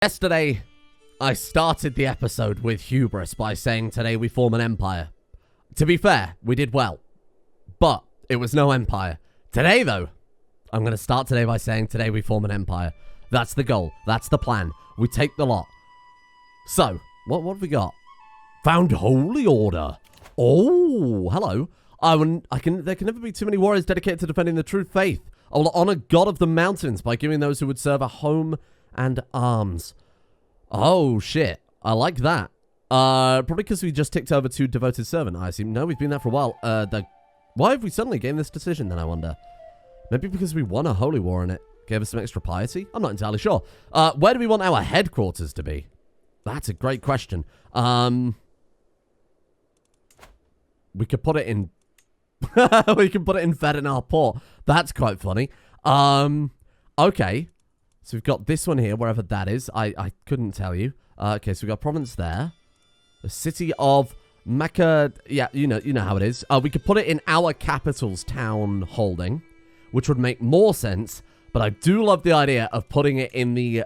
Yesterday, I started the episode with hubris by saying today we form an empire. To be fair, we did well, but it was no empire. Today, though, I'm going to start today by saying today we form an empire. That's the goal. That's the plan. We take the lot. So, what have we got? Found Holy Order. Oh, hello. There can never be too many warriors dedicated to defending the true faith. I will honor God of the mountains by giving those who would serve a home and arms. Oh, shit. I like that. Probably because we just ticked over to devoted servant, I assume. No, we've been there for a while. Why have we suddenly gained this decision, then, I wonder? Maybe because we won a holy war and it gave us some extra piety? I'm not entirely sure. Where do we want our headquarters to be? That's a great question. We could put it in... we can put it in Vedenar Port. That's quite funny. Okay. So we've got this one here, wherever that is. I couldn't tell you. Okay, so we've got province there. The city of Mecca. Yeah, you know how it is. We could put it in our capital's town holding, which would make more sense. But I do love the idea of putting it in the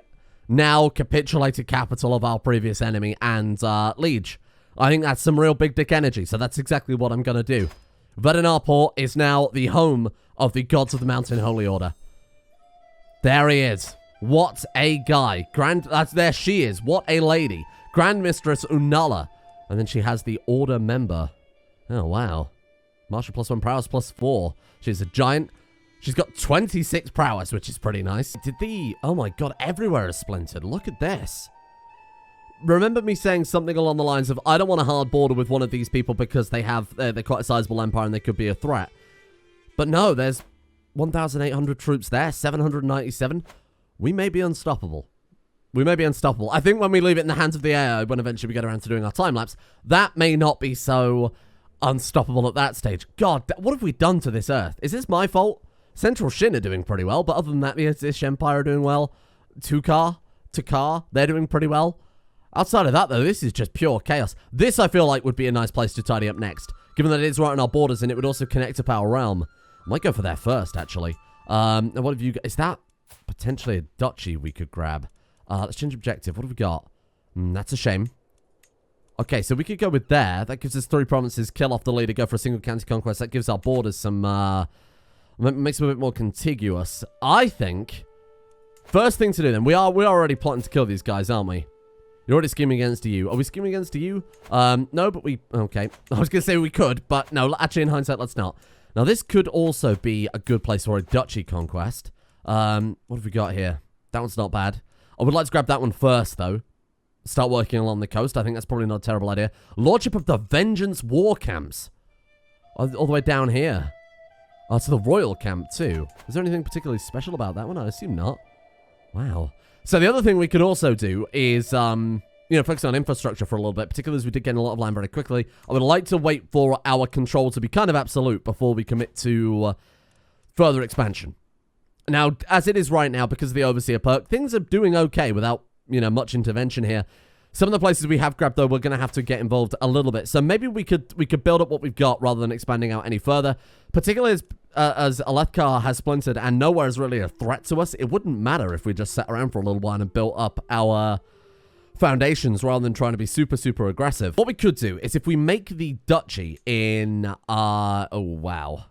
now capitulated capital of our previous enemy and liege. I think that's some real big dick energy, so that's exactly what I'm going to do. Vedenar Port is now the home of the Gods of the Mountain Holy Order. There he is. What a guy. There she is. What a lady. Grand Mistress Unala. And then she has the Order member. Oh, wow. Martial +1 prowess +4. She's a giant. She's got 26 prowess, which is pretty nice. Oh my god, everywhere is splintered. Look at this. Remember me saying something along the lines of, I don't want a hard border with one of these people because they're quite a sizable empire and they could be a threat. But no, there's 1,800 troops there, 797. We may be unstoppable. We may be unstoppable. I think when we leave it in the hands of the AI, when eventually we get around to doing our time-lapse, that may not be so unstoppable at that stage. God, what have we done to this Earth? Is this my fault? Central Shin are doing pretty well, but other than that, the Ish Empire are doing well. Takar, they're doing pretty well. Outside of that, though, this is just pure chaos. This, I feel like, would be a nice place to tidy up next, given that it is right on our borders and it would also connect to our realm. I might go for there first, actually. And what have you got? Is that potentially a duchy we could grab? Let's change objective. What have we got? That's a shame. Okay, so we could go with there. That gives us 3 provinces, kill off the leader, go for a single county conquest. That gives our borders some, makes them a bit more contiguous. I think, first thing to do then, we're already plotting to kill these guys, aren't we? You're already scheming against EU. Are we scheming against EU? No, but okay. I was going to say we could, but no, actually in hindsight, let's not. Now, this could also be a good place for a duchy conquest. What have we got here? That one's not bad. I would like to grab that one first, though. Start working along the coast. I think that's probably not a terrible idea. Lordship of the Vengeance War Camps. All the way down here. Oh, to the Royal Camp, too. Is there anything particularly special about that one? I assume not. Wow. So the other thing we could also do is, focus on infrastructure for a little bit, particularly as we did gain a lot of land very quickly. I would like to wait for our control to be kind of absolute before we commit to further expansion. Now, as it is right now, because of the Overseer perk, things are doing okay without, much intervention here. Some of the places we have grabbed, though, we're going to have to get involved a little bit. So maybe we could build up what we've got rather than expanding out any further. Particularly as Alethkar has splintered and nowhere is really a threat to us, it wouldn't matter if we just sat around for a little while and built up our foundations rather than trying to be super, super aggressive. What we could do is if we make the duchy in, oh, wow.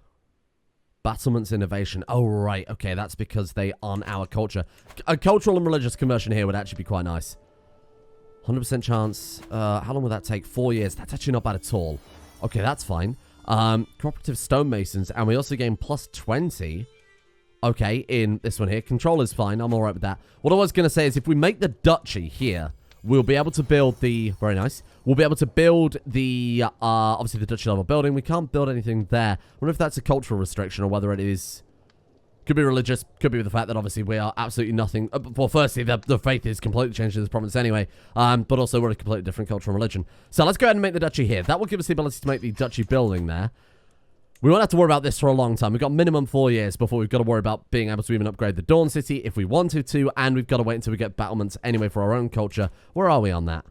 Battlements innovation. Oh, right. Okay, that's because they aren't our culture. A cultural and religious conversion here would actually be quite nice. 100% chance. How long would that take? 4 years. That's actually not bad at all. Okay, that's fine. Cooperative stonemasons, and we also gain +20. Okay, in this one here. Control is fine. I'm alright with that. What I was going to say is if we make the duchy here, we'll be able to build the... Very nice. We'll be able to build the... obviously, the duchy level building. We can't build anything there. I wonder if that's a cultural restriction or whether it is... Could be religious. Could be with the fact that, obviously, we are absolutely nothing... well, firstly, the faith is completely changed in this province anyway. But also, we're a completely different culture and religion. So, let's go ahead and make the duchy here. That will give us the ability to make the duchy building there. We won't have to worry about this for a long time. We've got minimum 4 years before we've got to worry about being able to even upgrade the Dawn City if we wanted to. And we've got to wait until we get battlements anyway for our own culture. Where are we on that?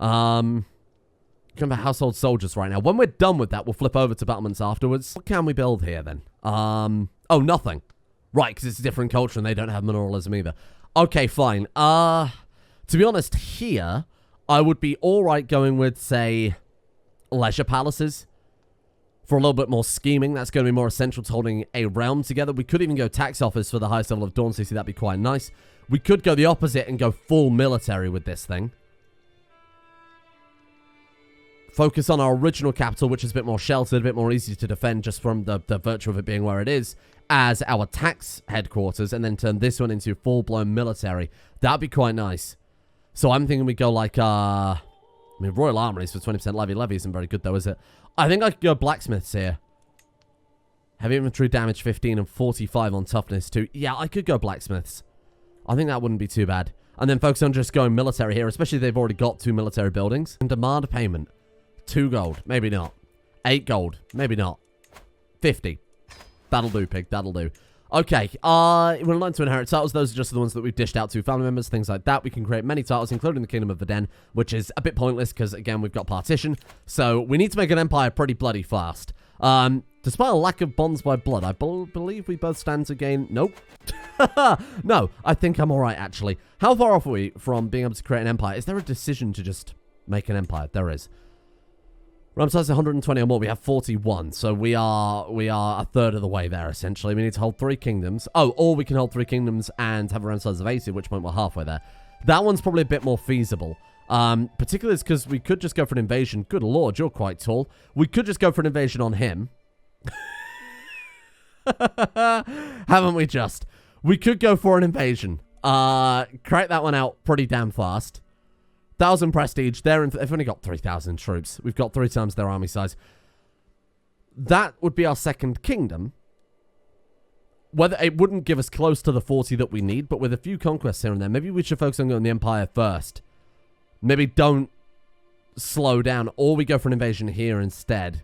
Remember household soldiers right now. When we're done with that, we'll flip over to battlements afterwards. What can we build here then? Oh, nothing. Right, because it's a different culture and they don't have mineralism either. Okay, fine. To be honest, here, I would be alright going with, say, leisure palaces. For a little bit more scheming, that's going to be more essential to holding a realm together. We could even go tax office for the highest level of Dawn City. That'd be quite nice. We could go the opposite and go full military with this thing. Focus on our original capital, which is a bit more sheltered, a bit more easy to defend just from the virtue of it being where it is, as our tax headquarters, and then turn this one into full-blown military. That'd be quite nice. So I'm thinking we go like, I mean, Royal Armories for 20% levy. Levy isn't very good though, is it? I think I could go blacksmiths here. Heavy infantry damage 15 and 45 on toughness too. Yeah, I could go blacksmiths. I think that wouldn't be too bad. And then focus on just going military here, especially if they've already got 2 military buildings. And demand payment. 2 gold. Maybe not. 8 gold. Maybe not. 50. That'll do, pig. That'll do. Okay, we're learning to inherit titles. Those are just the ones that we've dished out to family members, things like that. We can create many titles, including the Kingdom of the Den, which is a bit pointless because, again, we've got partition. So we need to make an empire pretty bloody fast. Despite a lack of bonds by blood, I believe we both stand to gain... Nope. No, I think I'm alright, actually. How far off are we from being able to create an empire? Is there a decision to just make an empire? There is. Realm size 120 or more. We have 41, so we are a third of the way there, essentially. We need to hold 3 kingdoms. Oh, or we can hold 3 kingdoms and have a realm size of 80, at which point we're halfway there. That one's probably a bit more feasible. Particularly because we could just go for an invasion. Good lord, you're quite tall. We could just go for an invasion on him. Haven't we just? We could go for an invasion. Crack that one out pretty damn fast. 1,000 prestige. They've only got 3,000 troops. We've got 3 times their army size. That would be our second kingdom. Whether it wouldn't give us close to the 40 that we need, but with a few conquests here and there, maybe we should focus on going the empire first. Maybe don't slow down, or we go for an invasion here instead.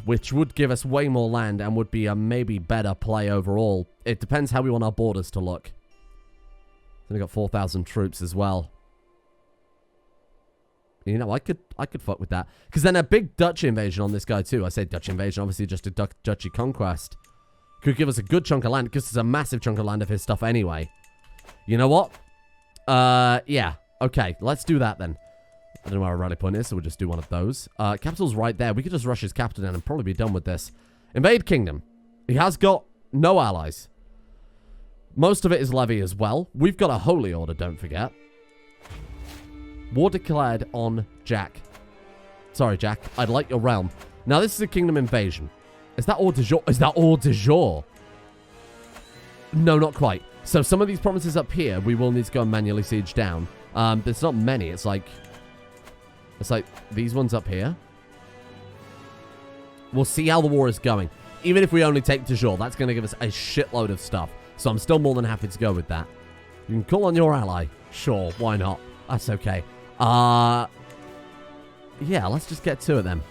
Which would give us way more land and would be a maybe better play overall. It depends how we want our borders to look. Then we got 4,000 troops as well. You know, I could fuck with that. Because then a big Dutch invasion on this guy too. I say Dutch invasion, obviously just a Dutchy conquest. Could give us a good chunk of land, because there's a massive chunk of land of his stuff anyway. You know what? Yeah. Okay, let's do that then. I don't know where our rally point is, so we'll just do one of those. Capital's right there. We could just rush his capital down and probably be done with this. Invade Kingdom. He has got no allies. Most of it is levy as well. We've got a holy order, don't forget. War declared on Jack. Sorry, Jack. I'd like your realm. Now, this is a kingdom invasion. Is that hors de jour? Is that hors de jour? No, not quite. So, some of these provinces up here, we will need to go and manually siege down. There's not many. It's like these ones up here. We'll see how the war is going. Even if we only take de jour, that's going to give us a shitload of stuff. So, I'm still more than happy to go with that. You can call on your ally. Sure, why not? That's okay. Yeah, let's just get to it then.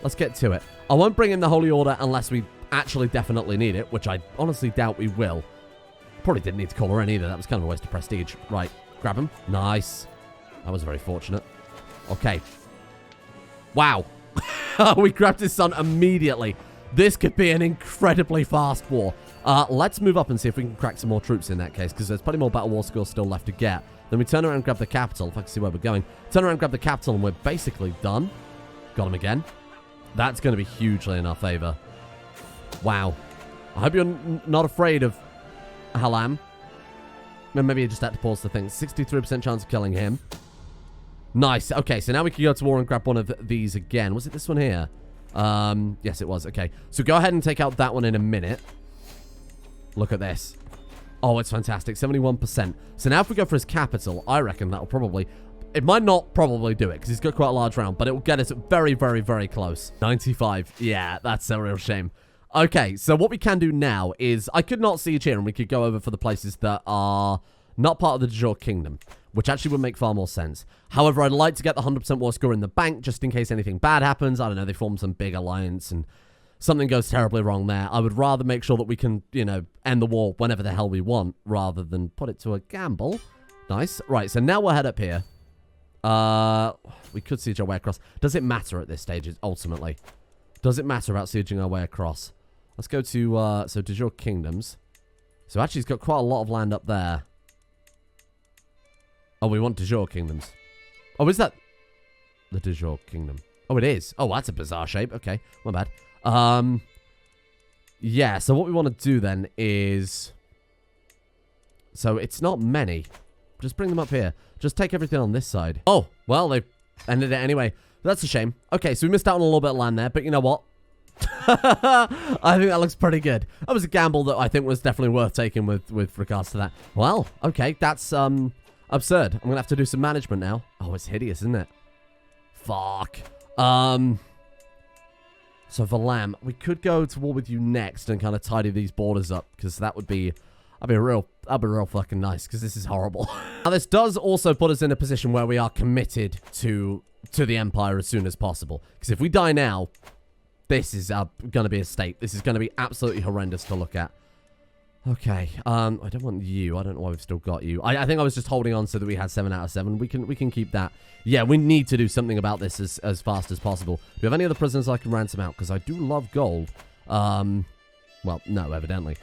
Let's get to it. I won't bring in the Holy Order unless we actually definitely need it, which I honestly doubt we will. Probably didn't need to call her in either. That was kind of a waste of prestige. Right, grab him. Nice. That was very fortunate. Okay. Wow. We grabbed his son immediately. This could be an incredibly fast war. Let's move up and see if we can crack some more troops in that case, because there's plenty more battle war scores still left to get. Then we turn around and grab the capital, if I can see where we're going. Turn around and grab the capital, and we're basically done. Got him again. That's going to be hugely in our favor. Wow. I hope you're not afraid of Halam. Maybe you just had to pause the thing. 63% chance of killing him. Nice. Okay, so now we can go to war and grab one of these again. Was it this one here? Yes, it was. Okay. So go ahead and take out that one in a minute. Look at this. Oh, it's fantastic. 71%. So now if we go for his capital, I reckon that'll probably... It might not probably do it, because he's got quite a large round, but it will get us very, very, very close. 95. Yeah, that's a real shame. Okay, so what we can do now is... I could not siege here, and we could go over for the places that are not part of the de jure kingdom, which actually would make far more sense. However, I'd like to get the 100% war score in the bank, just in case anything bad happens. I don't know, they form some big alliance, and... something goes terribly wrong there. I would rather make sure that we can, you know, end the war whenever the hell we want, rather than put it to a gamble. Nice. Right, so now we'll head up here. We could siege our way across. Does it matter at this stage, ultimately? Does it matter about sieging our way across? Let's go to, so de jure kingdoms. So actually, he's got quite a lot of land up there. Oh, we want de jure kingdoms. Oh, is that the de jure kingdom? Oh, it is. Oh, that's a bizarre shape. Okay, my bad. Yeah, so what we want to do then is... So, it's not many. Just bring them up here. Just take everything on this side. Oh, well, they ended it anyway. That's a shame. Okay, so we missed out on a little bit of land there, but you know what? I think that looks pretty good. That was a gamble that I think was definitely worth taking with regards to that. Well, okay, that's absurd. I'm going to have to do some management now. Oh, it's hideous, isn't it? Fuck. So for lamb, we could go to war with you next and kind of tidy these borders up, because that'd be real fucking nice, because this is horrible. Now, this does also put us in a position where we are committed to the Empire as soon as possible. Because if we die now, this is going to be a state. This is going to be absolutely horrendous to look at. Okay, I don't want you. I don't know why we've still got you. I think I was just holding on so that we had 7 out of 7. We can keep that. Yeah, we need to do something about this as fast as possible. Do you have any other prisoners I can ransom out? Because I do love gold. Well, no, evidently.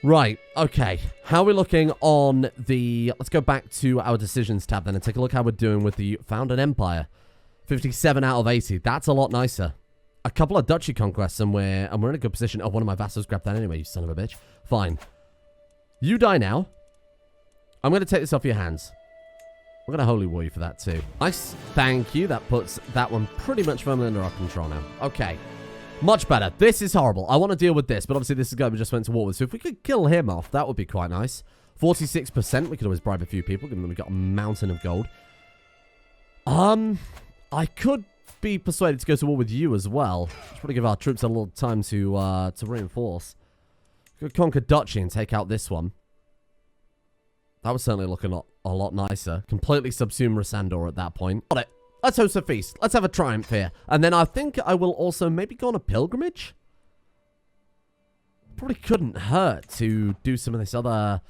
Right, okay. How are we looking on the... Let's go back to our decisions tab then and take a look how we're doing with the Found an Empire. 57 out of 80. That's a lot nicer. A couple of duchy conquests and we're in a good position. Oh, one of my vassals grabbed that anyway, you son of a bitch. Fine. You die now. I'm going to take this off your hands. I'm going to holy war you for that too. Nice. Thank you. That puts that one pretty much firmly under our control now. Okay. Much better. This is horrible. I want to deal with this, but obviously this is a guy we just went to war with. So if we could kill him off, that would be quite nice. 46%. We could always bribe a few people, given that we've got a mountain of gold. I could be persuaded to go to war with you as well. Just want to give our troops a little time to reinforce. Could conquer Duchy and take out this one. That would certainly look a lot nicer. Completely subsume Crusandor at that point. Got it. Let's host a feast. Let's have a triumph here. And then I think I will also maybe go on a pilgrimage. Probably couldn't hurt to do some of this other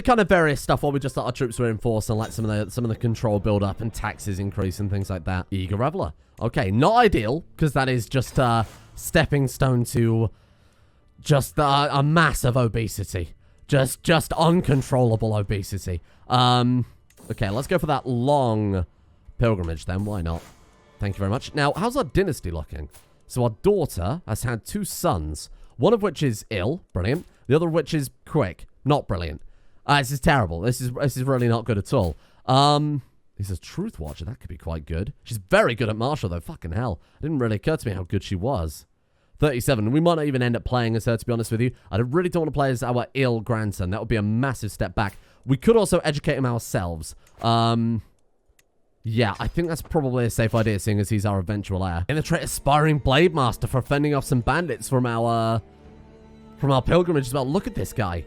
kind of various stuff while we just let our troops reinforce and let some of the control build up and taxes increase and things like that. Eager Reveler. Okay, not ideal, because that is just a stepping stone to just a massive obesity. Just uncontrollable obesity. Okay, let's go for that long pilgrimage then. Why not? Thank you very much. Now, how's our dynasty looking? So our daughter has had 2 sons, one of which is ill, brilliant. The other of which is quick, not brilliant. This is terrible. This is really not good at all. This is Truth Watcher. That could be quite good. She's very good at martial, though. Fucking hell. It didn't really occur to me how good she was. 37. We might not even end up playing as her, to be honest with you. I really don't want to play as our ill grandson. That would be a massive step back. We could also educate him ourselves. Yeah, I think that's probably a safe idea, seeing as he's our eventual heir. In the trait Aspiring Blade Master for fending off some bandits from our pilgrimage as well. Look at this guy.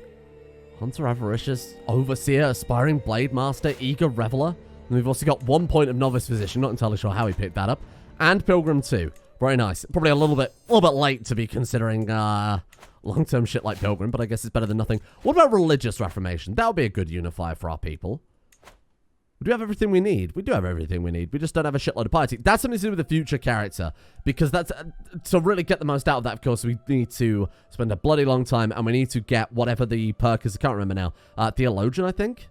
Hunter Avaricious, Overseer, Aspiring Blade Master, Eager Reveler. And we've also got 1 point of Novice Physician. Not entirely sure how he picked that up. And Pilgrim 2. Very nice. Probably a little bit late to be considering long-term shit like Pilgrim, but I guess it's better than nothing. What about Religious Reformation? That would be a good unifier for our people. We do have everything we need. We do have everything we need. We just don't have a shitload of piety. That's something to do with the future character. Because that's... to really get the most out of that, of course, we need to spend a bloody long time. And we need to get whatever the perk is. I can't remember now. Theologian, I think?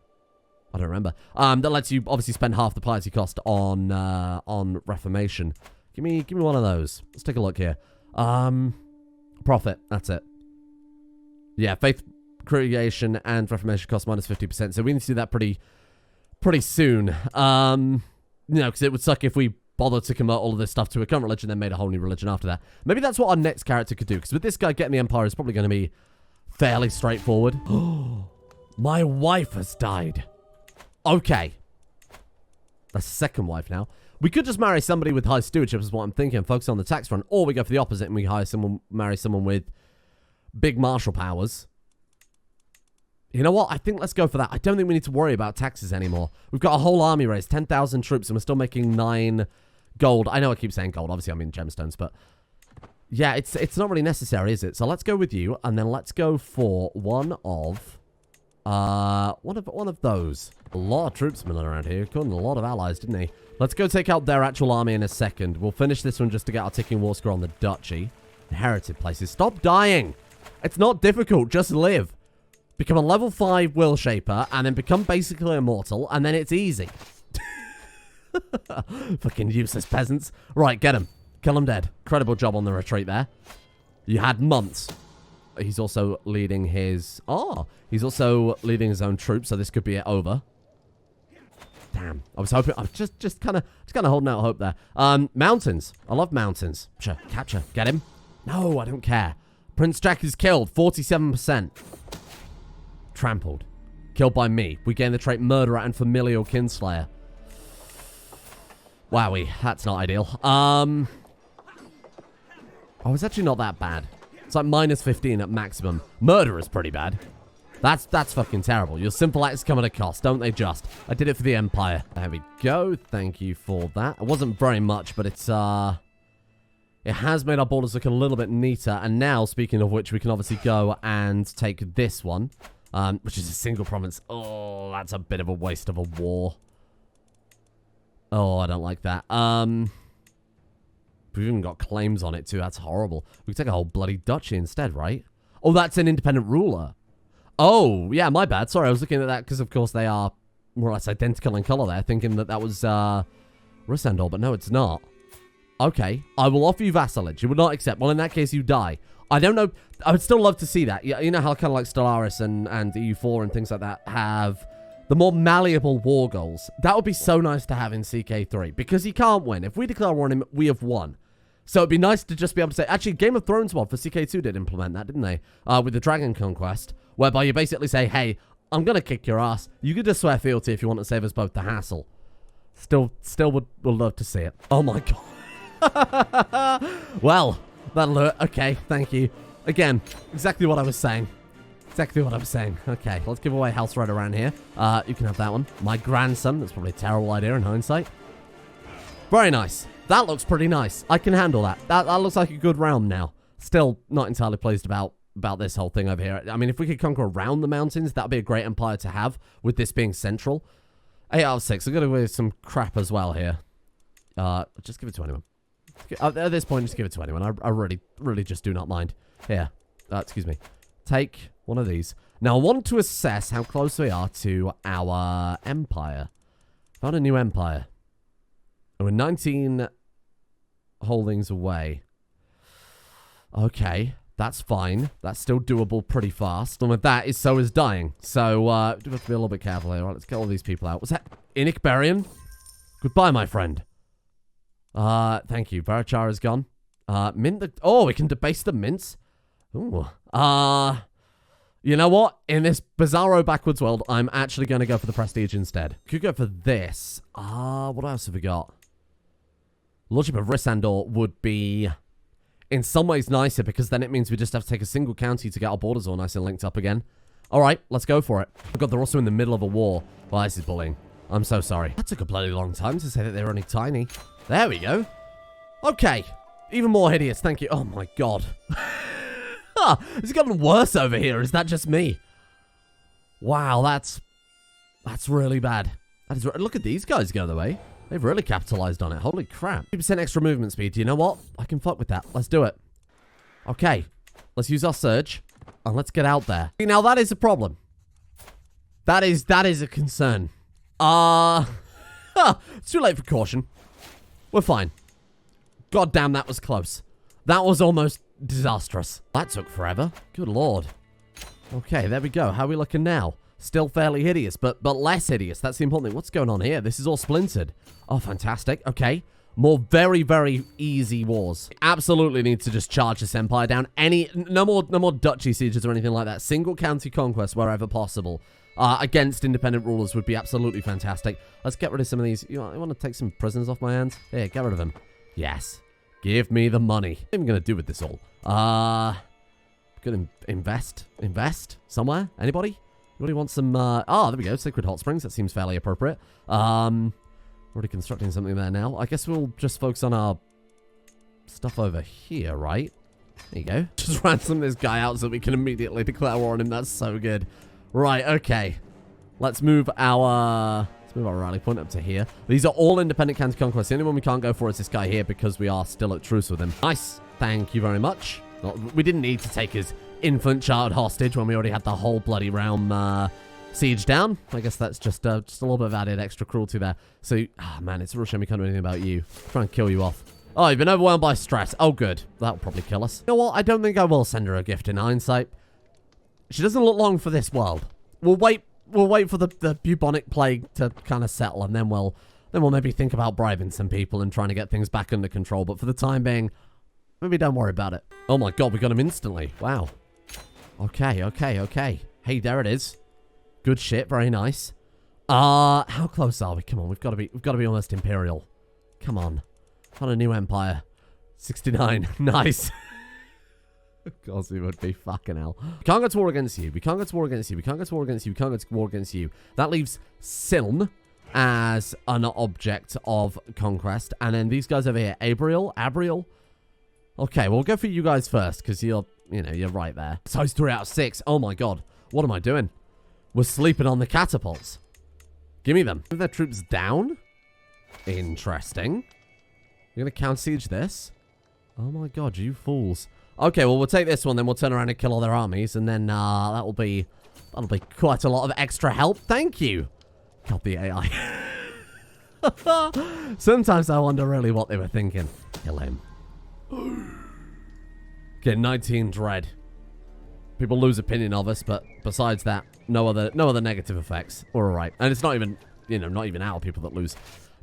I don't remember. That lets you obviously spend half the piety cost on Reformation. Give me one of those. Let's take a look here. Profit. That's it. Yeah, Faith Creation and Reformation cost minus 50%. So we need to do that pretty soon. Because it would suck if we bothered to convert all of this stuff to a current religion, then made a whole new religion after that. Maybe that's what our next character could do, because with this guy getting the Empire is probably going to be fairly straightforward. My wife has died. Okay. That's the second wife now. We could just marry somebody with high stewardship is what I'm thinking, focus on the tax front, or we go for the opposite and we marry someone with big martial powers. You know what? I think let's go for that. I don't think we need to worry about taxes anymore. We've got a whole army raised, 10,000 troops, and we're still making 9 gold. I know I keep saying gold. Obviously, I mean gemstones, but yeah, it's not really necessary, is it? So let's go with you, and then let's go for one of those. A lot of troops milling around here. Couldn't a lot of allies, didn't he? Let's go take out their actual army in a second. We'll finish this one just to get our ticking war score on the duchy. Inherited places. Stop dying. It's not difficult. Just live. become a level 5 will shaper, and then become basically immortal, and then it's easy. Fucking useless peasants. Right, get him. Kill him dead. Incredible job on the retreat there. You had months. He's also leading his... Oh, he's also leading his own troops, so this could be it over. Damn. I was hoping... I was just kind of holding out hope there. Mountains. I love mountains. Sure. Capture. Get him. No, I don't care. Prince Jack is killed. 47%. Trampled. Killed by me. We gain the trait Murderer and Familial Kinslayer. Wowie. That's not ideal. Oh, it's actually not that bad. It's like minus 15 at maximum. Murder is pretty bad. That's fucking terrible. Your simple acts come at a cost, don't they just? I did it for the Empire. There we go. Thank you for that. It wasn't very much, but it's, it has made our borders look a little bit neater. And now, speaking of which, we can obviously go and take this one, which is a single province. Oh, that's a bit of a waste of a war. Oh, I don't like that. We've even got claims on it, too. That's horrible. We can take a whole bloody duchy instead, right? Oh, that's an independent ruler. Oh, yeah, my bad. Sorry, I was looking at that because, of course, they are more or less identical in color there, thinking that that was CRUSADER, but no, it's not. Okay, I will offer you vassalage. You would not accept. Well, in that case, you die. I don't know. I would still love to see that. Yeah, you know how kind of like Stellaris and EU4 and things like that have the more malleable war goals. That would be so nice to have in CK3 because he can't win. If we declare war on him, we have won. So it'd be nice to just be able to say, actually, Game of Thrones mod for CK2 did implement that, didn't they? With the Dragon Conquest, whereby you basically say, hey, I'm going to kick your ass. You could just swear fealty if you want to save us both the hassle. Still would love to see it. Oh my god. Well, that'll do it. Okay, thank you. Again, exactly what I was saying. Exactly what I was saying. Okay, let's give away house right around here. You can have that one. My grandson. That's probably a terrible idea in hindsight. Very nice. That looks pretty nice. I can handle that. That looks like a good realm now. Still not entirely pleased about this whole thing over here. I mean, if we could conquer around the mountains, that would be a great empire to have, with this being central. 8 out of 6. I'm going to go with some crap as well here. Just give it to anyone. At this point, just give it to anyone. I really just do not mind. Here. Excuse me. Take one of these. Now, I want to assess how close we are to our empire. Found a new empire. And we're 19 holdings away. Okay. That's fine. That's still doable pretty fast. And with that, so is dying. So, do have to be a little bit careful here. All right, let's get all these people out. Was that Inikbarian? Goodbye, my friend. Thank you. Varachar is gone. Mint the... Oh, we can debase the mints. Ooh. You know what? In this bizarro backwards world, I'm actually going to go for the prestige instead. Could go for this. What else have we got? Lordship of Rissandor would be... in some ways nicer, because then it means we just have to take a single county to get our borders all nice and linked up again. Alright, let's go for it. Oh god, they're also in the middle of a war. Well, this is bullying. I'm so sorry. That took a bloody long time to say that they were only tiny. There we go. Okay. Even more hideous, thank you. Oh my god. It's gotten worse over here. Is that just me? Wow, that's really bad. That is. Look at these guys go the way. They've really capitalized on it. Holy crap. 2% extra movement speed. You know what? I can fuck with that. Let's do it. Okay. Let's use our surge. And let's get out there. Now, that is a problem. That is a concern. It's too late for caution. We're fine. God damn, that was close. That was almost disastrous. That took forever. Good lord. Okay, there we go. How are we looking now? Still fairly hideous, but less hideous. That's the important thing. What's going on here? This is all splintered. Oh, fantastic. Okay. More very, very easy wars. Absolutely need to just charge this empire down. No more duchy sieges or anything like that. Single county conquest wherever possible. Against independent rulers would be absolutely fantastic. Let's get rid of some of these. You want to take some prisoners off my hands? Here, get rid of them. Yes. Give me the money. What am I going to do with this all? Gonna invest somewhere? Anybody? Anybody want some, there we go. Sacred Hot Springs. That seems fairly appropriate. Already constructing something there now. I guess we'll just focus on our stuff over here, right? There you go. Just ransom this guy out so we can immediately declare war on him. That's so good. Right, okay. Let's move our rally point up to here. These are all independent county conquests. The only one we can't go for is this guy here because we are still at truce with him. Nice. Thank you very much. Well, we didn't need to take his infant child hostage when we already had the whole bloody realm siege down. I guess that's just a little bit of added extra cruelty there. So, man, it's a real shame we can't do anything about you. Try and kill you off. Oh, you've been overwhelmed by stress. Oh, good. That'll probably kill us. You know what? I don't think I will send her a gift in hindsight. She doesn't look long for this world. We'll wait for the bubonic plague to kind of settle, and then we'll maybe think about bribing some people and trying to get things back under control. But for the time being, maybe don't worry about it. Oh my god, we got him instantly. Wow. Okay. Hey, there it is. Good shit. Very nice. How close are we? Come on, we've got to be almost imperial. Come on. On a new empire. 69. Nice. Of course we would be. Fucking hell. We can't go to war against you. We can't go to war against you. We can't go to war against you. We can't go to war against you. That leaves Siln as an object of conquest. And then these guys over here. Abriel. Okay, we'll go for you guys first, because you're right there. So it's 3 out of 6. Oh my god. What am I doing? We're sleeping on the catapults. Give me them. Move their troops down. Interesting. You're going to counter-siege this? Oh my god, you fools. Okay, well, we'll take this one, then we'll turn around and kill all their armies, and then that'll be quite a lot of extra help. Thank you. God, the AI. Sometimes I wonder really what they were thinking. Kill him. Get 19 dread. People lose opinion of us, but besides that, no other negative effects. We're alright. And it's not even, not even our people that lose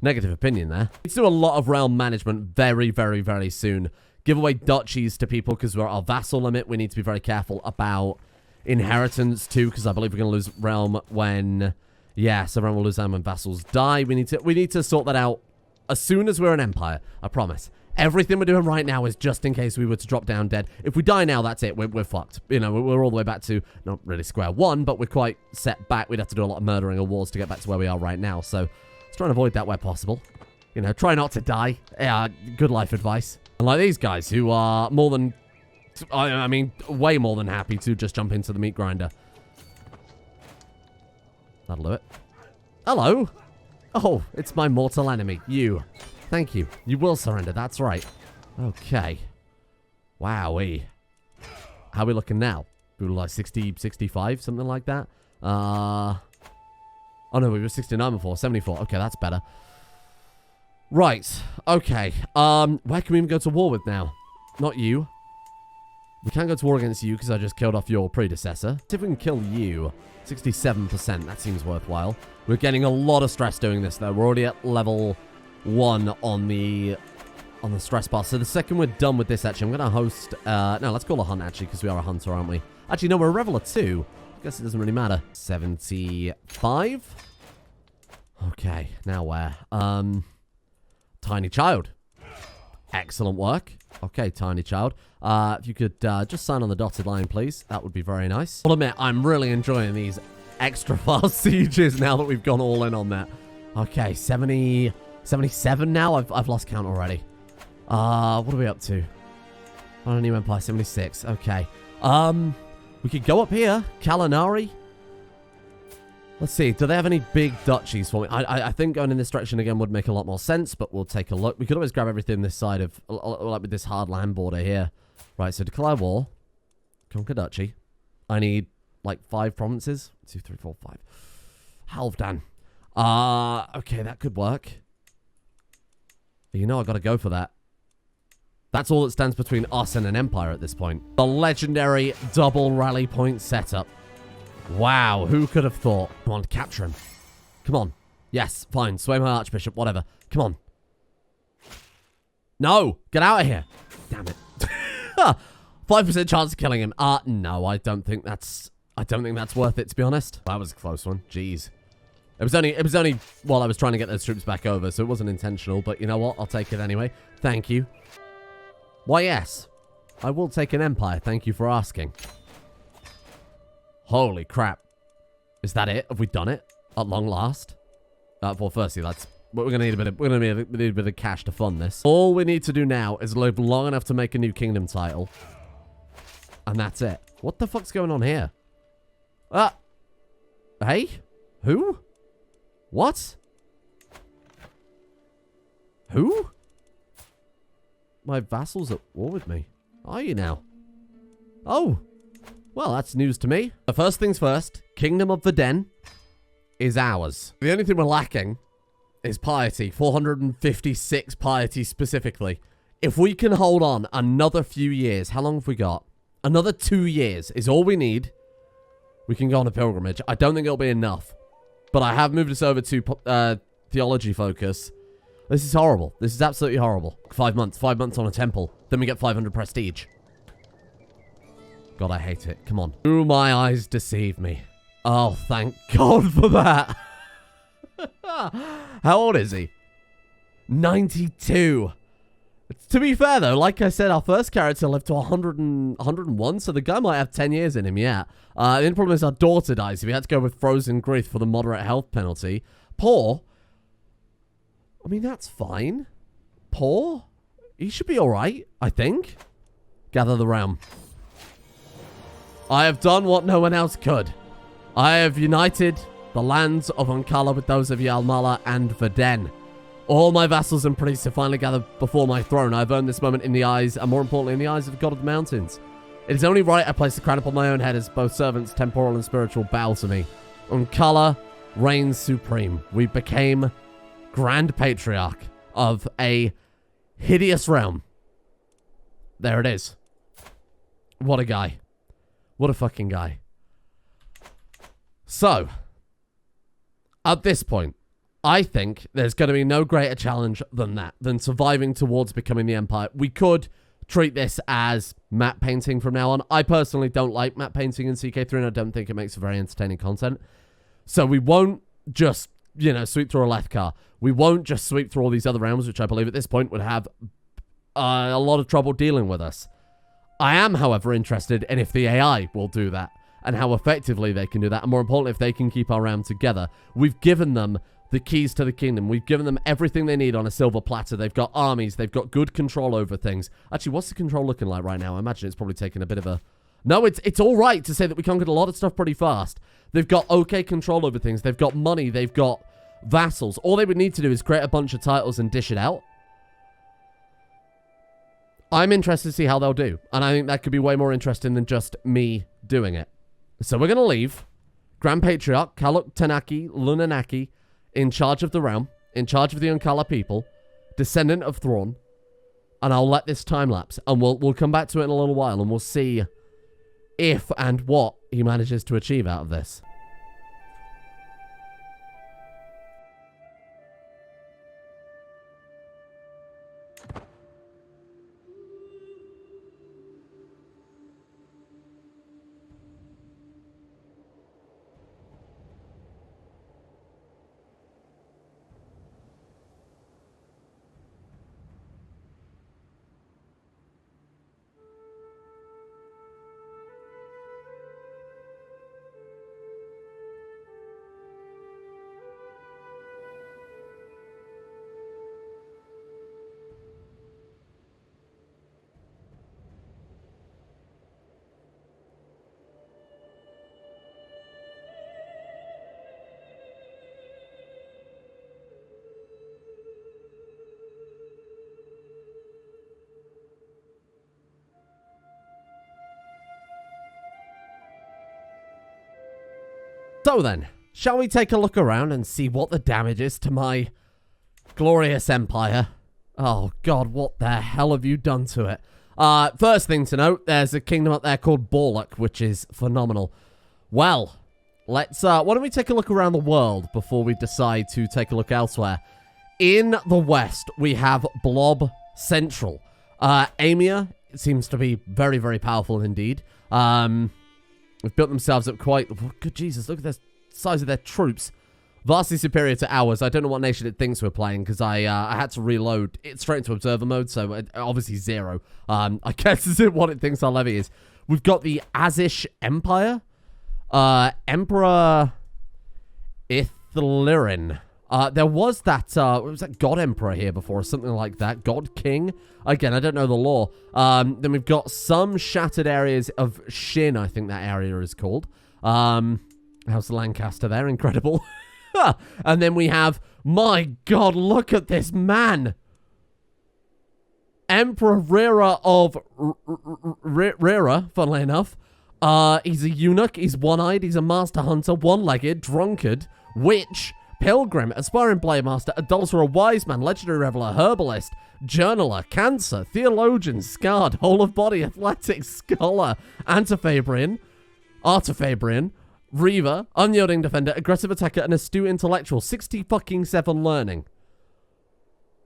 negative opinion there. Let's do a lot of realm management very, very, very soon. Give away duchies to people because we're at our vassal limit. We need to be very careful about inheritance too, because I believe we're going to lose realm when... Yeah, so realm will lose realm when vassals die. We need to sort that out as soon as we're an empire. I promise. Everything we're doing right now is just in case we were to drop down dead. If we die now, that's it. We're fucked. We're all the way back to, not really square one, but we're quite set back. We'd have to do a lot of murdering or wars to get back to where we are right now. So let's try and avoid that where possible. Try not to die. Yeah, good life advice. And like these guys who are more than, I mean, way more than happy to just jump into the meat grinder. That'll do it. Hello. Oh, it's my mortal enemy. You. Thank you. You will surrender. That's right. Okay. Wowee. How are we looking now? We were like 60, 65, something like that. Oh no, we were 69 before. 74. Okay, that's better. Right. Okay. Where can we even go to war with now? Not you. We can't go to war against you because I just killed off your predecessor. See if we can kill you. 67%. That seems worthwhile. We're getting a lot of stress doing this, though. We're already at level 1 on the stress bar. So the second we're done with this, actually, I'm going to host... no, let's call a hunt, actually, because we are a hunter, aren't we? Actually, no, we're a reveler, too. I guess it doesn't really matter. 75. Okay, now where? Tiny child. Excellent work. Okay, tiny child. If you could just sign on the dotted line, please. That would be very nice. I'll admit, I'm really enjoying these extra fast sieges now that we've gone all in on that. Okay, 70, 77 now? I've lost count already. What are we up to? On a new empire, 76. Okay. We could go up here. Kalinari. Let's see. Do they have any big duchies for me? I think going in this direction again would make a lot more sense, but we'll take a look. We could always grab everything this side of, like with this hard land border here. Right, so declare war. Conquer duchy. I need, like, 5 provinces. 2, 3, 4, 5. Halfdan. Okay, that could work. I gotta go for that. That's all that stands between us and an empire at this point. The legendary double rally point setup. Wow, who could have thought? Come on, capture him. Come on. Yes, fine. Sway my archbishop, whatever. Come on. No! Get out of here! Damn it. 5% chance of killing him. No, I don't think that's worth it, to be honest. That was a close one. Jeez. It was only while I was trying to get those troops back over, so it wasn't intentional, but you know what? I'll take it anyway. Thank you. Why, yes. I will take an empire. Thank you for asking. Holy crap. Is that it? Have we done it? At long last? Well, firstly, we're gonna need a bit of cash to fund this. All we need to do now is live long enough to make a new kingdom title. And that's it. What the fuck's going on here? Hey? Who? What? Who? My vassal's at war with me. Are you now? Oh. Well, that's news to me. The first things first, Kingdom of the Den is ours. The only thing we're lacking is piety. 456 piety specifically. If we can hold on another few years, how long have we got? Another 2 years is all we need. We can go on a pilgrimage. I don't think it'll be enough. But I have moved us over to theology focus. This is horrible. This is absolutely horrible. 5 months. 5 months on a temple. Then we get 500 prestige. God, I hate it. Come on. Do my eyes deceive me? Oh, thank God for that. How old is he? 92. To be fair, though, like I said, our first character lived to 101, so the guy might have 10 years in him, yeah. The only problem is our daughter dies, so we had to go with Frozen Grief for the moderate health penalty. Poor? I mean, that's fine. Poor? He should be alright, I think. Gather the realm. I have done what no one else could. I have united the lands of Ankala with those of Yalmala and Verden. All my vassals and priests have finally gathered before my throne. I have earned this moment in the eyes, and more importantly, in the eyes of the God of the Mountains. It is only right I place the crown upon my own head as both servants, temporal and spiritual, bow to me. Ankala reigns supreme. We became Grand Patriarch of a hideous realm. There it is. What a guy. What a fucking guy. So, at this point, I think there's going to be no greater challenge than that, than surviving towards becoming the Empire. We could treat this as map painting from now on. I personally don't like map painting in CK3, and I don't think it makes for very entertaining content. So we won't just, you know, sweep through a Lethkar. We won't just sweep through all these other realms, which I believe at this point would have a lot of trouble dealing with us. I am, however, interested in if the AI will do that, and how effectively they can do that, and more importantly, if they can keep our realm together. We've given them the keys to the kingdom. We've given them everything they need on a silver platter. They've got armies. They've got good control over things. Actually, what's the control looking like right now? I imagine it's probably taking a bit of a... No, it's all right to say that we conquered a lot of stuff pretty fast. They've got okay control over things. They've got money. They've got vassals. All they would need to do is create a bunch of titles and dish it out. I'm interested to see how they'll do. And I think that could be way more interesting than just me doing it. So we're going to leave Grand Patriarch Kaluk Tanaki Lunanaki in charge of the realm, in charge of the Ankala people, descendant of Thrawn, and I'll let this time lapse, and we'll come back to it in a little while, and we'll see if and what he manages to achieve out of this. So then, shall we take a look around and see what the damage is to my glorious empire? Oh god, what the hell have you done to it? First thing to note, there's a kingdom up there called Borluk, which is phenomenal. Well, let's, why don't we take a look around the world before we decide to take a look elsewhere. In the west, we have Blob Central. Amia seems to be very, very powerful indeed. They've built themselves up quite... Oh, good Jesus, look at the size of their troops. Vastly superior to ours. I don't know what nation it thinks we're playing, because I had to reload it straight into observer mode, so obviously 0. I guess this is what it thinks our levy is. We've got the Azish Empire. Emperor Ithlirin. There was that, what was that, God Emperor here before, or something like that. God King? Again, I don't know the lore. Then we've got some shattered areas of Shin, I think that area is called. House Lancaster there, incredible. And then we have, my god, look at this man. Emperor Rira of Rira, funnily enough. He's a eunuch, he's one-eyed, he's a master hunter, one-legged, drunkard, witch, pilgrim, aspiring blade master, adulterer, wise man, legendary reveler, herbalist, journaler, cancer, theologian, scarred, whole of body, athletic, scholar, antifabrian, artefabrian, reaver, unyielding defender, aggressive attacker, and astute intellectual. 60 fucking 7 learning.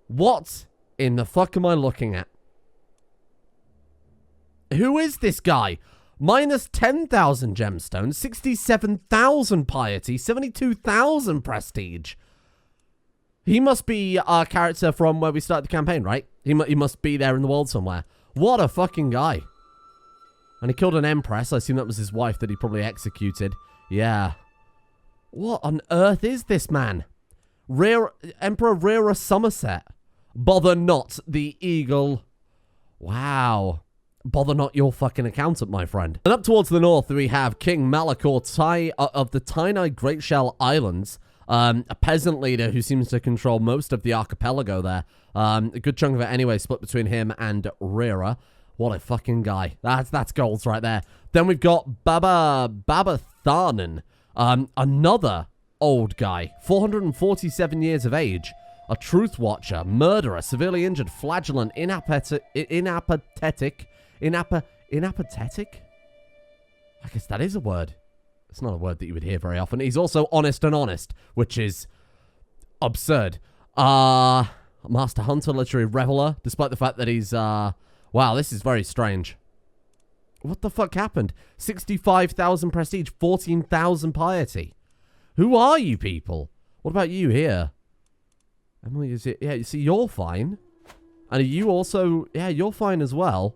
What in the fuck am I looking at? Who is this guy? Minus 10,000 gemstones, 67,000 piety, 72,000 prestige. He must be our character from where we started the campaign, right? He must be there in the world somewhere. What a fucking guy. And he killed an empress. I assume that was his wife that he probably executed. Yeah. What on earth is this man? Emperor Rera Somerset. Bother not the eagle. Wow. Bother not your fucking accountant, my friend. And up towards the north, we have King Malachor of the Tiny Great Shell Islands. A peasant leader who seems to control most of the archipelago there. A good chunk of it anyway, split between him and Rera. What a fucking guy. That's goals right there. Then we've got Baba Tharnan. Another old guy. 447 years of age. A truth watcher. Murderer. Severely injured. Flagellant. Inapathetic. I guess that is a word. It's not a word that you would hear very often. He's also honest and honest, which is absurd. Master Hunter, literary reveler, despite the fact that he's, wow, this is very strange. What the fuck happened? 65,000 prestige, 14,000 piety. Who are you people? What about you here? Emily, is it? Yeah, you see, you're fine. And are you also, yeah, you're fine as well.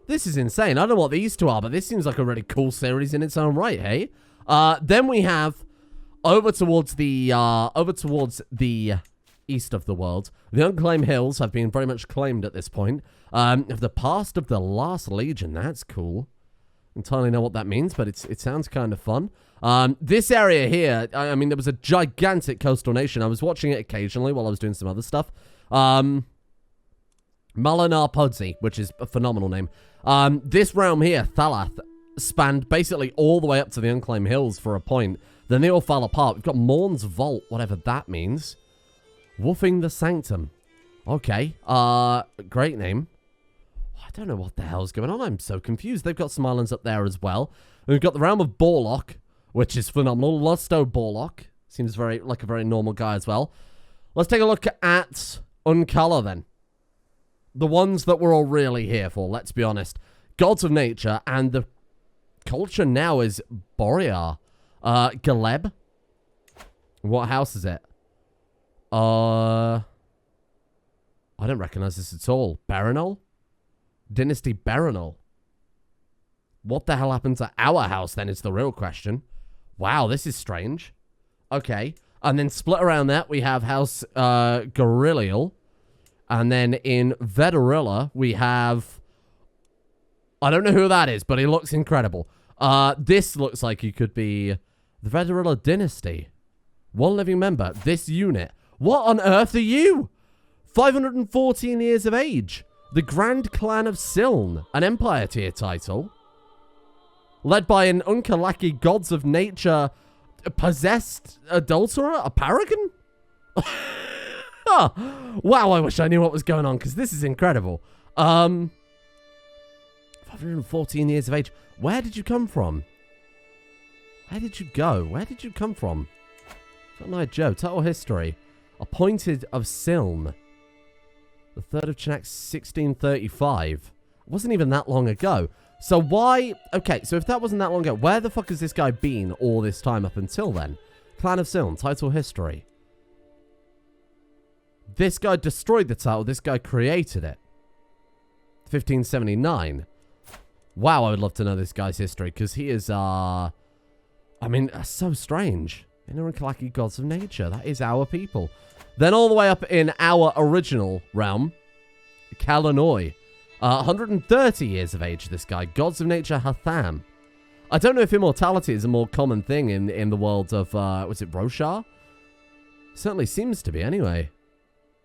This is insane. I don't know what these two are, but this seems like a really cool series in its own right, hey? Then we have over towards the east of the world. The Unclaimed Hills have been very much claimed at this point. Of the past of the last legion. That's cool. I don't entirely know what that means, but it sounds kind of fun. This area here, I mean, there was a gigantic coastal nation. I was watching it occasionally while I was doing some other stuff. Malinar Podzi, which is a phenomenal name. This realm here, Thalath, spanned basically all the way up to the Unclaimed Hills for a point. Then they all fell apart. We've got Morn's Vault, whatever that means. Woofing the Sanctum. Okay. Great name. I don't know what the hell's going on. I'm so confused. They've got some islands up there as well. And we've got the realm of Borlock, which is phenomenal. Lusto Borlock. Seems very like a very normal guy as well. Let's take a look at Uncala then. The ones that we're all really here for, let's be honest. Gods of Nature, and the culture now is Borear. Galeb. What house is it? I don't recognize this at all. Baronol? Dynasty Baronol. What the hell happened to our house then is the real question. Wow, this is strange. Okay. And then split around that, we have House Gorilial. And then in Vedarilla, we have... I don't know who that is, but he looks incredible. This looks like he could be the Vedarilla Dynasty. One living member. This unit. What on earth are you? 514 years of age. The Grand Clan of Siln. An Empire tier title. Led by an Unkalaki Gods of Nature possessed adulterer? A paragon? Oh, wow, I wish I knew what was going on, because this is incredible. 514 years of age. Where did you come from? Where did you go? Where did you come from? Got no Joe. Title history. Appointed of Siln. The 3rd of Chinac, 1635. It wasn't even that long ago. So why... Okay, so if that wasn't that long ago, where the fuck has this guy been all this time up until then? Clan of Siln. Title history. This guy destroyed the title. This guy created it. 1579. Wow, I would love to know this guy's history, because he is, I mean, so strange. Inner and Kalaki Gods of Nature. That is our people. Then all the way up in our original realm, Kalanoi. 130 years of age, this guy. Gods of Nature Hatham. I don't know if immortality is a more common thing in the world of, was it Roshar? Certainly seems to be, anyway.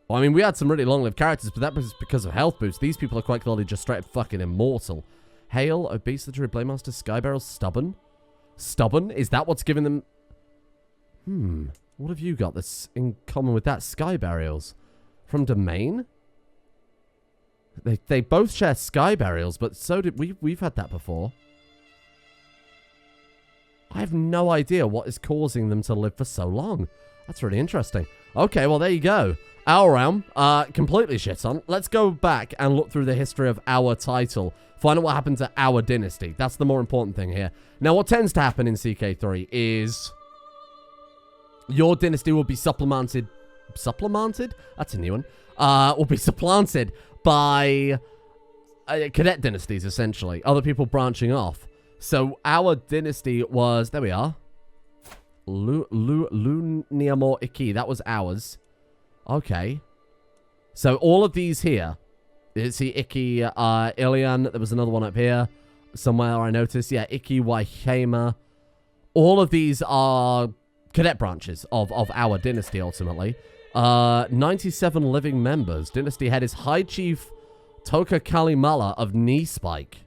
Well, I mean, we had some really long-lived characters, but that was because of health boosts. These people are quite clearly just straight up fucking immortal. Hail, obese, literary Blamemaster, Skybarrel, stubborn. Stubborn? Is that what's giving them... What have you got that's in common with that? Sky burials. From Domain? They both share sky burials, but so did we. We've had that before. I have no idea what is causing them to live for so long. That's really interesting. Okay, well, there you go. Our realm, completely shit on. Let's go back and look through the history of our title. Find out what happened to our dynasty. That's the more important thing here. Now, what tends to happen in CK3 is... your dynasty will be supplemented... Supplemented? That's a new one. Will be supplanted by cadet dynasties, essentially. Other people branching off. So, our dynasty was... there we are. Luniamore Iki. That was ours. Okay. So, all of these here. See, Iki, Ilian. There was another one up here. Somewhere I noticed. Yeah, Iki, Waihema. All of these are cadet branches of our dynasty, ultimately. 97 living members. Dynasty head is High Chief Toka Kalimala of Knee Spike.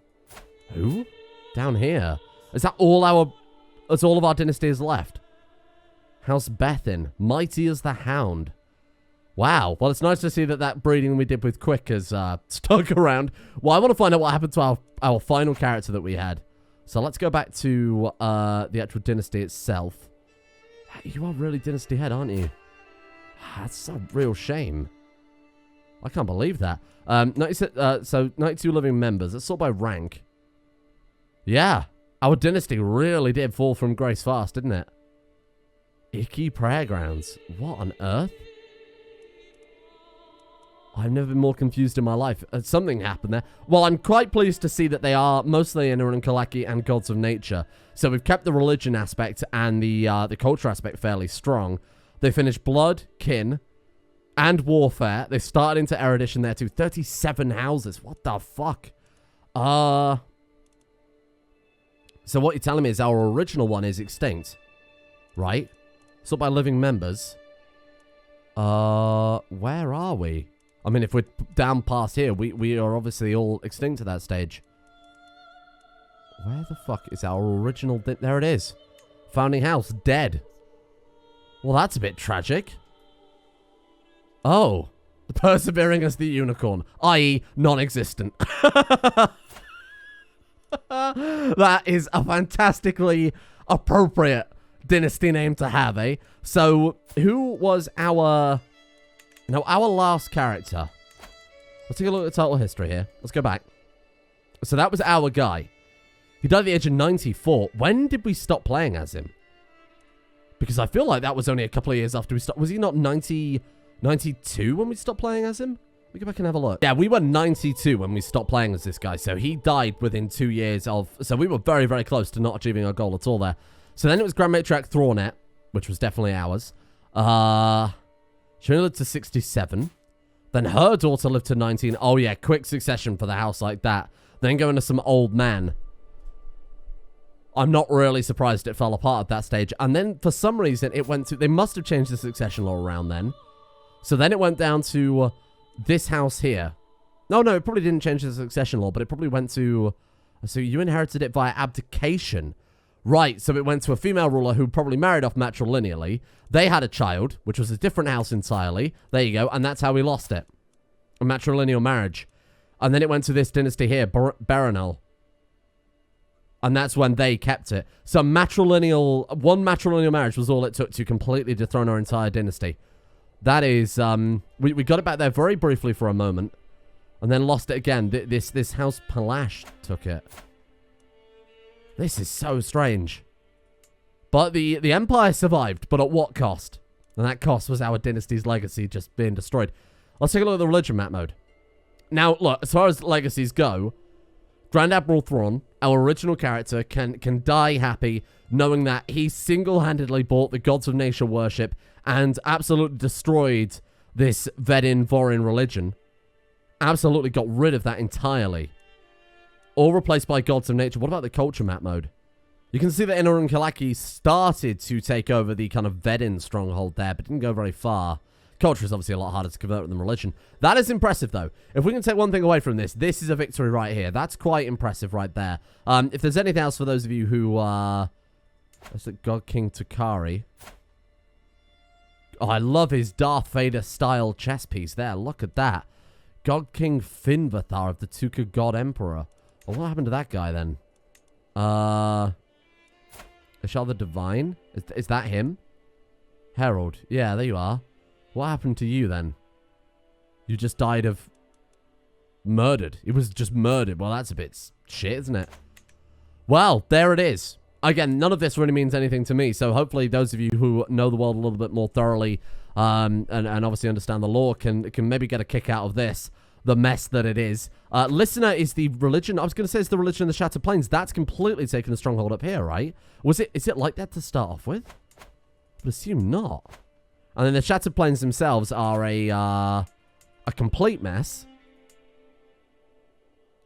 Who? Down here. Is that all our... that's all of our dynasty is left? House Bethin. Mighty as the Hound. Wow. Well, it's nice to see that breeding we did with Quick has stuck around. Well, I want to find out what happened to our final character that we had. So let's go back to the actual dynasty itself. You are really dynasty head, aren't you? That's a real shame. I can't believe that. So 92 living members. Let's sort by rank. Yeah. Our dynasty really did fall from grace fast, didn't it? Icky Prayer Grounds. What on earth? I've never been more confused in my life. Something happened there. Well, I'm quite pleased to see that they are mostly Inuran Kalaki and Gods of Nature. So we've kept the religion aspect and the culture aspect fairly strong. They finished Blood, Kin, and Warfare. They started into Erudition there too. 37 houses. What the fuck? So what you're telling me is our original one is extinct. Right? So by living members. Where are we? I mean, if we're down past here, we are obviously all extinct at that stage. Where the fuck is our original... there it is. Founding house. Dead. Well, that's a bit tragic. Oh. Persevering as the unicorn. I.e. non-existent. That is a fantastically appropriate dynasty name to have, eh? So, who was our... now, our last character. Let's take a look at the title history here. Let's go back. So that was our guy. He died at the age of 94. When did we stop playing as him? Because I feel like that was only a couple of years after we stopped. Was he not 92 when we stopped playing as him? Let me go back and have a look. Yeah, we were 92 when we stopped playing as this guy. So he died within 2 years of... so we were very, very close to not achieving our goal at all there. So then it was Grand Matriarch Thornet, which was definitely ours. She only lived to 67. Then her daughter lived to 19. Oh, yeah, quick succession for the house like that. Then going to some old man. I'm not really surprised it fell apart at that stage. And then, for some reason, it went to... they must have changed the succession law around then. So then it went down to this house here. No, it probably didn't change the succession law, but it probably went to... so you inherited it via abdication. Right, so it went to a female ruler who probably married off matrilineally. They had a child, which was a different house entirely. There you go, and that's how we lost it. A matrilineal marriage. And then it went to this dynasty here, Baronel. And that's when they kept it. So one matrilineal marriage was all it took to completely dethrone our entire dynasty. That is, we got it back there very briefly for a moment. And then lost it again. This house Palash took it. This is so strange. But the Empire survived, but at what cost? And that cost was our dynasty's legacy just being destroyed. Let's take a look at the religion map mode. Now, look, as far as legacies go, Grand Admiral Thrawn, our original character, can die happy knowing that he single-handedly bought the Gods of Nature worship and absolutely destroyed this Vedin Vorin religion. Absolutely got rid of that entirely. All replaced by Gods of Nature. What about the culture map mode? You can see that Inuran Kalaki started to take over the kind of Vedin stronghold there, but didn't go very far. Culture is obviously a lot harder to convert than religion. That is impressive, though. If we can take one thing away from this, this is a victory right here. That's quite impressive right there. If there's anything else for those of you who are... That's it, God King Takari. Oh, I love his Darth Vader-style chess piece there. Look at that. God King Finvathar of the Tuka God Emperor. Well, what happened to that guy, then? Ishar the Divine? Is that him? Herald. Yeah, there you are. What happened to you, then? You just died of... Murdered. It was just murdered. Well, that's a bit shit, isn't it? Well, there it is. Again, none of this really means anything to me, so hopefully those of you who know the world a little bit more thoroughly and obviously understand the lore can maybe get a kick out of this, the mess that it is. Listener is the religion. I was going to say it's the religion of the Shattered Plains. That's completely taken a stronghold up here, right? Is it like that to start off with? I would assume not. And then the Shattered Plains themselves are a complete mess.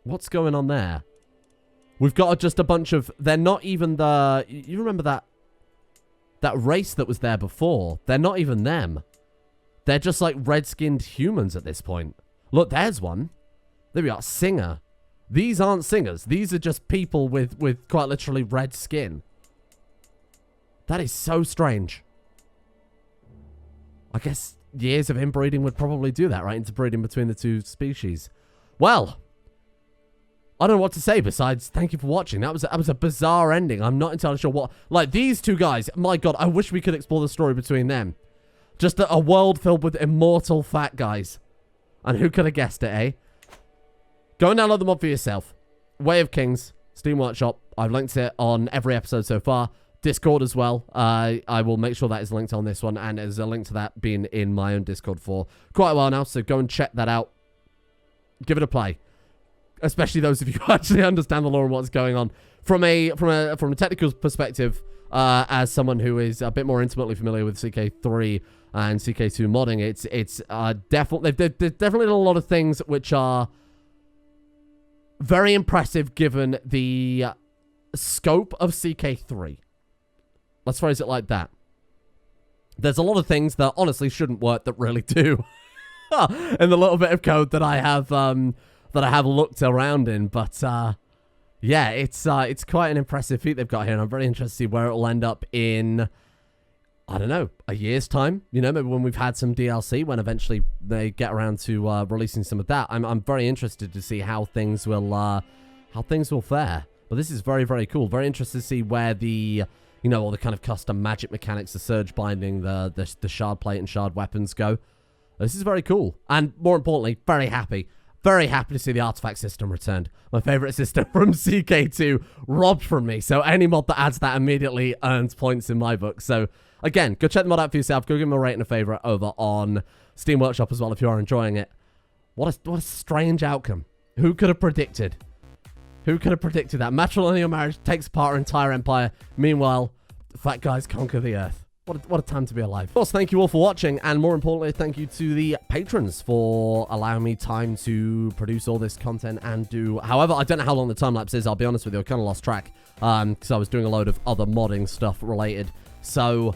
What's going on there? We've got just a bunch of... They're not even the... You remember that race that was there before? They're not even them. They're just like red-skinned humans at this point. Look, there's one. There we are. Singer. These aren't singers. These are just people with quite literally red skin. That is so strange. I guess years of inbreeding would probably do that, right? Interbreeding between the two species. Well, I don't know what to say besides thank you for watching. That was a bizarre ending. I'm not entirely sure what... Like, these two guys, my God, I wish we could explore the story between them. Just a world filled with immortal fat guys. And who could have guessed it, eh? Go and download the mod for yourself. Way of Kings, Steam Workshop. I've linked it on every episode so far. Discord as well. I will make sure that is linked on this one, and there's a link to that being in my own Discord for quite a while now, so go and check that out. Give it a play. Especially those of you who actually understand the lore and what's going on. From a technical perspective, as someone who is a bit more intimately familiar with CK3 and CK2 modding, it's definitely... There's definitely a lot of things which are very impressive given the scope of CK3. Let's phrase it like that. There's a lot of things that honestly shouldn't work that really do. In the little bit of code that I have looked around in, but yeah, it's quite an impressive feat they've got here, and I'm very interested to see where it will end up in, I don't know, a year's time. You know, maybe when we've had some DLC, when eventually they get around to releasing some of that. I'm very interested to see how things will fare. But this is very, very cool. Very interested to see where the, you know, all the kind of custom magic mechanics, the surge binding, the shard plate and shard weapons go. This is very cool. And more importantly, very happy. Very happy to see the artifact system returned. My favorite system from CK2 robbed from me. So any mod that adds that immediately earns points in my book. So again, go check the mod out for yourself. Go give them a rate and a favorite over on Steam Workshop as well if you are enjoying it. What a strange outcome. Who could have predicted? Who could have predicted that? Matrilineal marriage takes apart our entire empire. Meanwhile, the fat guys conquer the earth. What a time to be alive. Of course, thank you all for watching, and more importantly, thank you to the patrons for allowing me time to produce all this content and do... However, I don't know how long the time-lapse is, I'll be honest with you. I kind of lost track because I was doing a load of other modding stuff related. So,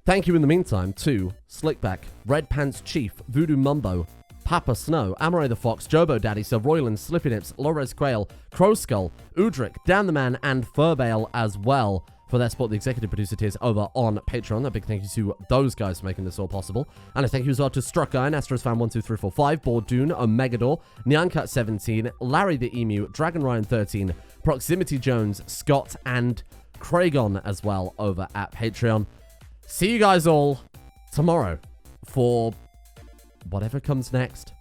thank you in the meantime to Slickback, Red Pants Chief, Voodoo Mumbo, Papa Snow, Amoray the Fox, Jobo Daddy, Sir Royland, Slippy Nips, Lores Quail, Crow Skull, Udric, Dan the Man, and Furbale as well for their support, the executive producer tiers over on Patreon. A big thank you to those guys for making this all possible. And a thank you as well to Struckguy, AstrosFan12345, Bordoon, Omegador, Nyancut17, Larry the Emu, Dragon Ryan13, Proximity Jones, Scott, and Craigon as well over at Patreon. See you guys all tomorrow for whatever comes next.